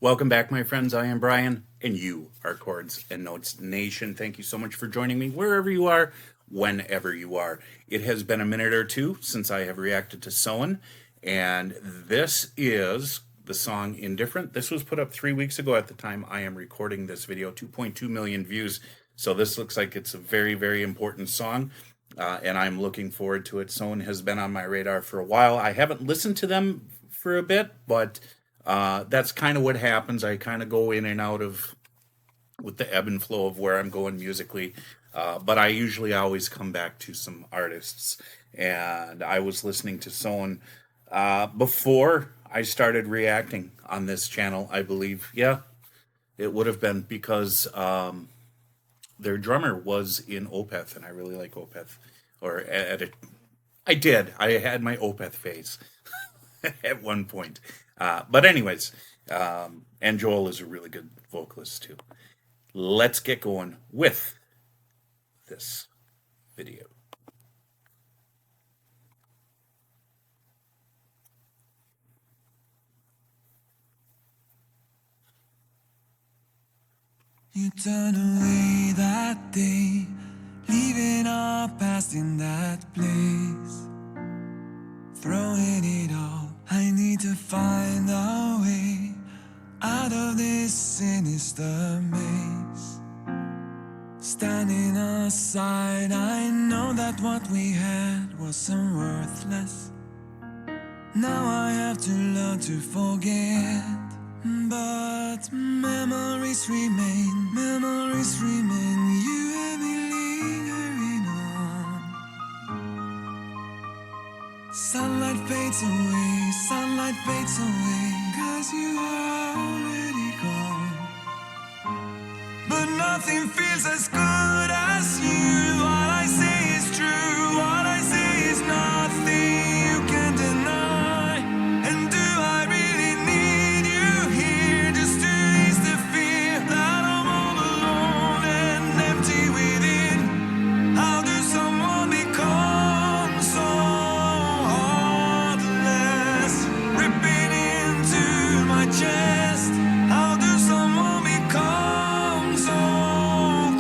Welcome back, my friends. I am Brian, and you are Chords and Notes Nation. Thank you so much for joining me wherever you are, whenever you are. It has been a minute or two since I have reacted to SOEN, and this is the song Indifferent. This was put up 3 weeks ago at the time I am recording this video, 2.2 million views. So this looks like it's a very, very important song. And I'm looking forward to it. SOEN has been on my radar for a while. I haven't listened to them for a bit, but that's kind of what happens. I kind of go in and out of with the ebb and flow of where I'm going musically. But I usually always come back to some artists. And I was listening to SOEN before I started reacting on this channel, I believe. Yeah, it would have been because their drummer was in Opeth, and I really like Opeth. Or at a, I did. I had my Opeth phase at one point. But anyways, and Joel is a really good vocalist too. Let's get going with this video. You turned away that day, leaving our past in that place. Throwing it all, I need to find a way out of this sinister maze. Standing aside, I know that what we had wasn't worthless. Now I have to learn to forget. But memories remain, you and me lingering on. Sunlight fades away, 'cause you are already gone. But nothing feels as good as you. What I say is true, what I say is nothing you can deny. And do I really need you here just to ease the fear that I'm all alone and empty within? How does someone become so heartless, ripping into my chest? How does someone become so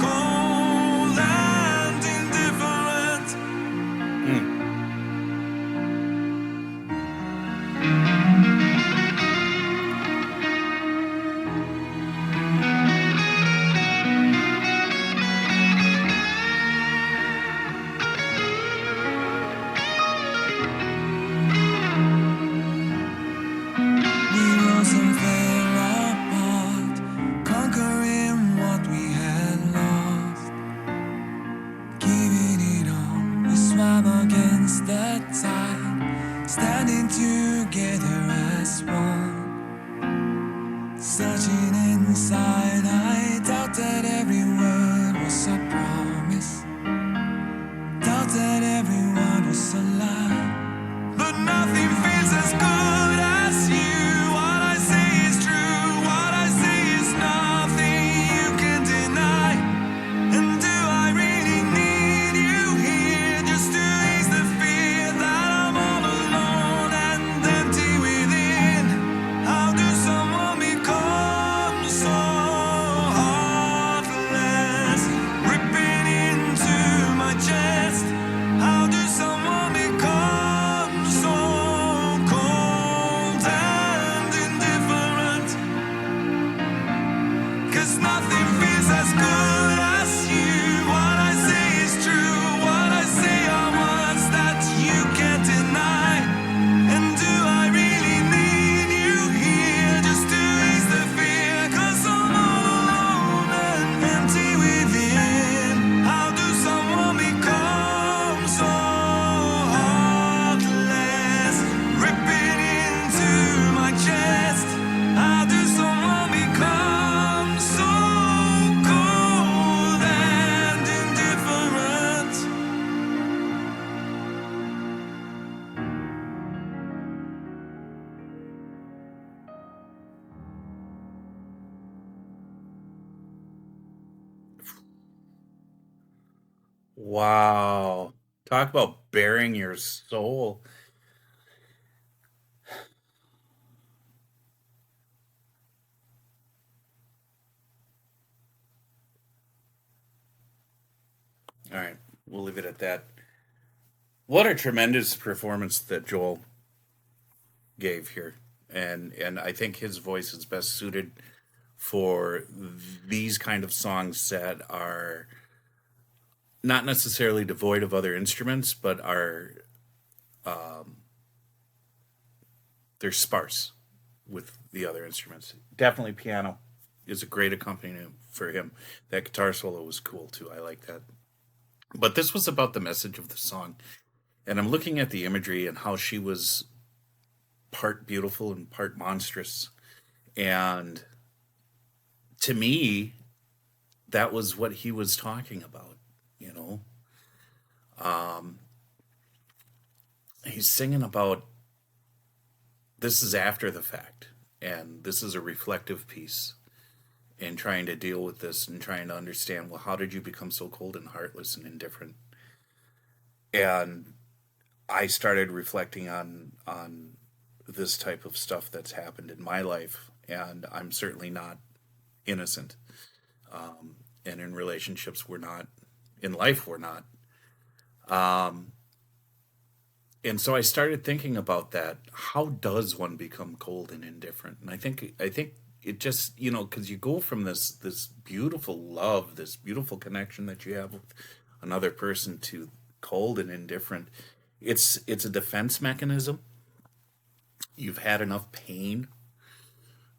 cold and indifferent? We rose and fell apart, conquering what we had lost. Giving it all, we swam against the tide, standing together as one. Searching inside, I doubted every word was a promise, doubted every word was a lie. But nothing feels as good as you. What I say is true, what I say is nothing you can deny. And do I really need you here just to ease the fear that I'm all alone and empty within? How does someone become so heartless, ripping into my chest? How does someone become so cold and indifferent? 'Cause nothing feels as good as you. What I say is true, what I say are words that you can't deny. And do I really need you here just to ease the fear? 'Cause I'm all alone and empty within. How does someone become so heartless, ripping into my chest? How does someone become so cold and indifferent? Wow. Talk about bearing your soul. All right, we'll leave it at that. What a tremendous performance that Joel gave here, and I think his voice is best suited for these kind of songs that are not necessarily devoid of other instruments, but are they're sparse with the other instruments. Definitely piano is a great accompaniment for him. That guitar solo was cool too. I like that. But this was about the message of the song. And I'm looking at the imagery and how she was part beautiful and part monstrous. And to me, that was what he was talking about, you know? He's singing about this is after the fact, and this is a reflective piece in trying to deal with this and trying to understand, well, how did you become so cold and heartless and indifferent? And I started reflecting on this type of stuff that's happened in my life, and I'm certainly not innocent. And in relationships, we're not. In life, we're not. And so I started thinking about that. How does one become cold and indifferent? And I think it just, because you go from this beautiful love, this beautiful connection that you have with another person, to cold and indifferent. It's a defense mechanism. You've had enough pain.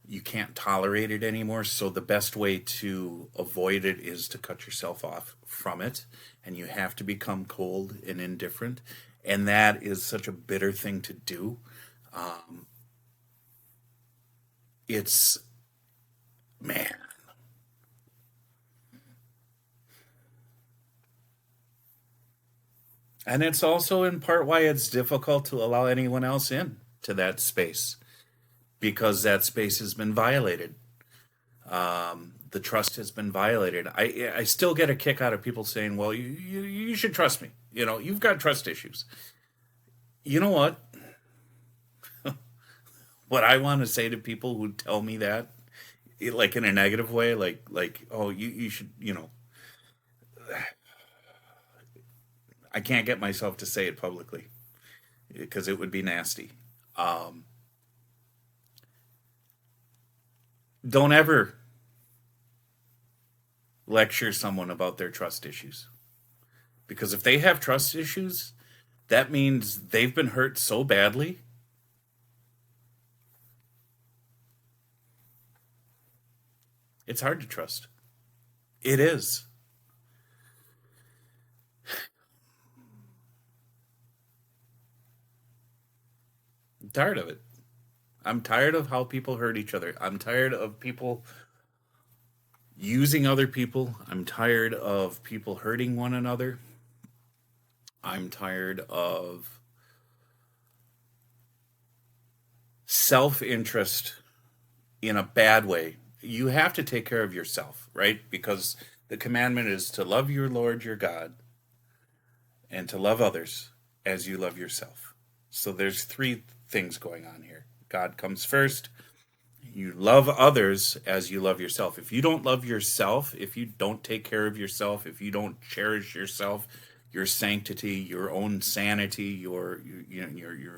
You can't tolerate it anymore. So the best way to avoid it is to cut yourself off from it. And you have to become cold and indifferent. And that is such a bitter thing to do. It's, man. And it's also in part why it's difficult to allow anyone else in to that space, because that space has been violated. The trust has been violated. I still get a kick out of people saying, well, you should trust me. You've got trust issues. You know what? What I want to say to people who tell me that, like in a negative way, like oh, you should, I can't get myself to say it publicly because it would be nasty. Um, don't ever lecture someone about their trust issues, because if they have trust issues, that means they've been hurt so badly. It's hard to trust. It is. I'm tired of it. I'm tired of how people hurt each other. I'm tired of people using other people. I'm tired of people hurting one another. I'm tired of self interest in a bad way. You have to take care of yourself, right? Because the commandment is to love your Lord your God and to love others as you love yourself. So there's three things going on here. God comes first. You love others as you love yourself. If you don't love yourself, if you don't take care of yourself, if you don't cherish yourself, your sanctity, your own sanity, your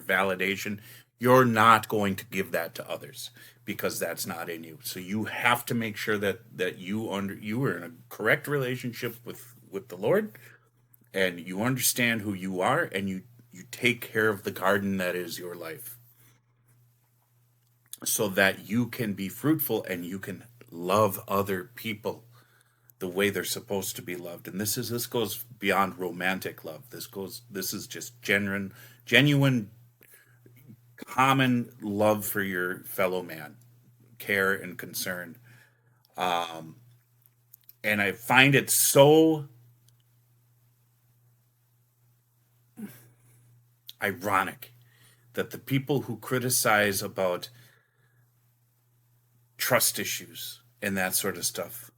validation, you're not going to give that to others, because that's not in you. So you have to make sure that you are in a correct relationship with the Lord, and you understand who you are, and you take care of the garden that is your life, so that you can be fruitful and you can love other people the way they're supposed to be loved. And this goes beyond romantic love. This is just genuine common love for your fellow man, care and concern. And I find it so ironic that the people who criticize about trust issues and that sort of stuff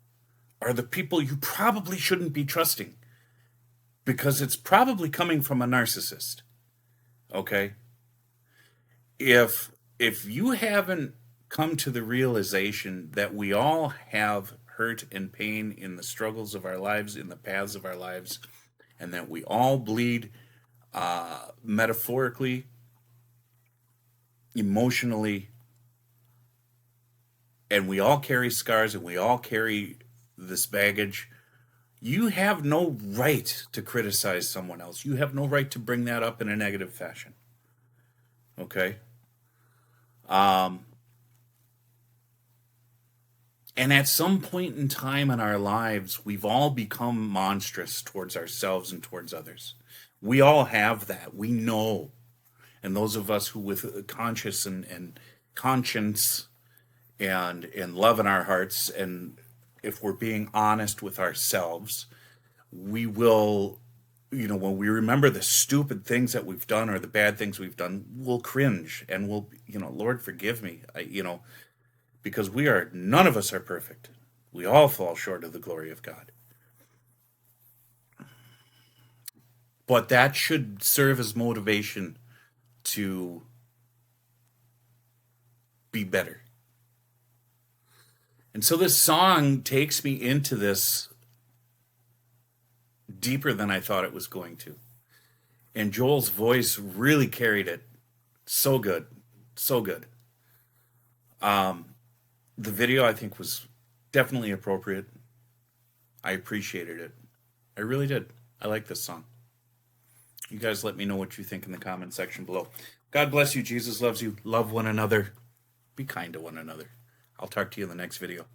are the people you probably shouldn't be trusting, because it's probably coming from a narcissist. Okay? If you haven't come to the realization that we all have hurt and pain in the struggles of our lives, in the paths of our lives, and that we all bleed metaphorically, emotionally, and we all carry scars and we all carry this baggage. You have no right to criticize someone else. You have no right to bring that up in a negative fashion. Okay? And at some point in time in our lives, we've all become monstrous towards ourselves and towards others. We all have that. We know. And those of us who with conscience and conscience and love in our hearts, and if we're being honest with ourselves, we will, when we remember the stupid things that we've done or the bad things we've done, we'll cringe and we'll, Lord, forgive me. Because none of us are perfect. We all fall short of the glory of God. But that should serve as motivation to be better. And so this song takes me into this deeper than I thought it was going to. And Joel's voice really carried it. So good. So good. The video, I think, was definitely appropriate. I appreciated it. I really did. I like this song. You guys let me know what you think in the comment section below. God bless you. Jesus loves you. Love one another. Be kind to one another. I'll talk to you in the next video.